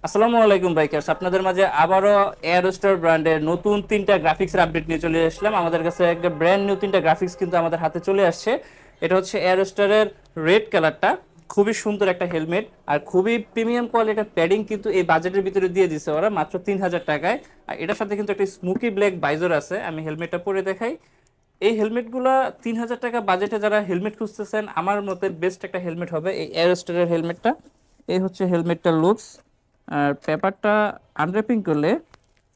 আসসালামু আলাইকুম বাইকার্স, আপনাদের মাঝে আবারও এয়ারস্টার ব্র্যান্ডের নতুন তিনটা গ্রাফিক্সের আপডেট নিয়ে চলে আসলাম। আমাদের কাছে একটা ব্র্যান্ড নিউ তিনটা গ্রাফিক্স কিন্তু আমাদের হাতে চলে আসছে। এটা হচ্ছে এয়ারস্টারের রেড কালারটা, খুবই সুন্দর একটা হেলমেট আর খুবই প্রিমিয়াম কোয়ালিটির প্যাডিং কিন্তু এই বাজেটের ভিতরে দিয়ে দিছে ওরা মাত্র 3000 টাকায়। আর এটার সাথে কিন্তু একটা স্মোকি ব্ল্যাক বাইজর আছে, আমি হেলমেটটা পরে দেখাই। এই হেলমেটগুলো 3000 টাকা বাজেটে যারা হেলমেট খুঁজতেছেন, আমার মতে বেস্ট একটা হেলমেট হবে এই এয়ারস্টারের হেলমেটটা। এই হচ্ছে হেলমেটটার লুকস। আর পেপারটা আনর্যাপিং করলে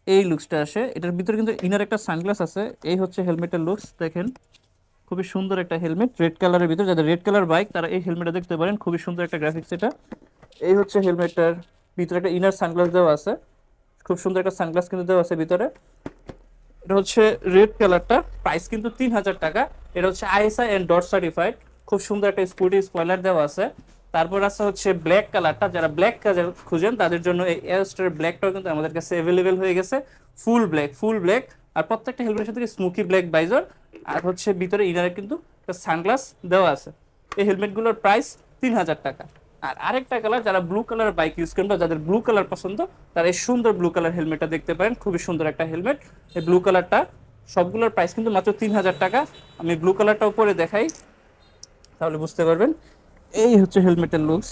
এই লুকসটা আসে। এটার ভিতরে কিন্তু ইনার একটা সানগ্লাস আছে। এই হচ্ছে হেলমেটের লুকস, দেখেন খুবই সুন্দর একটা হেলমেট রেড কালারের ভিতরে। যাদের রেড কালার বাইক তারা এই হেলমেটটা দেখতে পারেন, খুবই সুন্দর একটা গ্রাফিক্স এটা। এই হচ্ছে হেলমেটটার ভিতরে একটা ইনার সানগ্লাস দেওয়া আছে, খুব সুন্দর একটা সানগ্লাস কিন্তু দেওয়া আছে ভিতরে। এটা হচ্ছে রেড কালারটা, প্রাইস কিন্তু 3000 টাকা। এটা হচ্ছে আইএসআই এন্ড ডট সার্টিফাইড, খুব সুন্দর একটা স্কুটি স্পয়লার দেওয়া আছে। তারপর আছে হচ্ছে ব্ল্যাক কালারটা, যারা ব্ল্যাক কালার খুঁজেন তাদের জন্য এই এয়ারস্টার ব্ল্যাকটাও কিন্তু আমাদের কাছে অ্যাভেলেবেল হয়ে গেছে। Full black, full black. আর প্রত্যেকটা হেলমেটের সাথে স্মোকি ব্ল্যাক বাইজার, আর হচ্ছে ভিতরে ইনারে কিন্তু সানগ্লাস দেওয়া আছে। এই হেলমেটগুলোর প্রাইস 3000 টাকা। আর আরেকটা কালার, যারা ব্লু কালার বাইক ইউজ করেন বা যাদের ব্লু কালার পছন্দ, তারা এই সুন্দর ব্লু কালার হেলমেটটা দেখতে পারেন, খুবই সুন্দর একটা হেলমেট। এই ব্লু কালারটা সবগুলোর প্রাইস কিন্তু মাত্র 3000 টাকা। আমি ব্লু কালারটাও পরে দেখাই, তাহলে বুঝতে পারবেন। এই হচ্ছে হেলমেটের লুকস,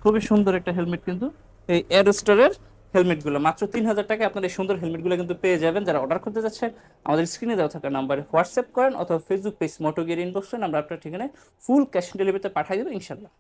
খুবই সুন্দর একটা হেলমেট কিন্তু এই এয়ারস্টারের হেলমেটগুলো মাত্র 3000 টাকায় আপনার এই সুন্দর হেলমেটগুলো কিন্তু পেয়ে যাবেন। যারা অর্ডার করতে যাচ্ছেন আমাদের স্ক্রিনে দেওয়া থাকা নাম্বারে হোয়াটসঅ্যাপ করেন অথবা ফেসবুক পেজ মোটো গিয়ার ইনবক্স করেন, আমরা আপনার ঠিকানায় ফুল ক্যাশ অন ডেলিভারিতে পাঠিয়ে দেবো ইনশাল্লাহ।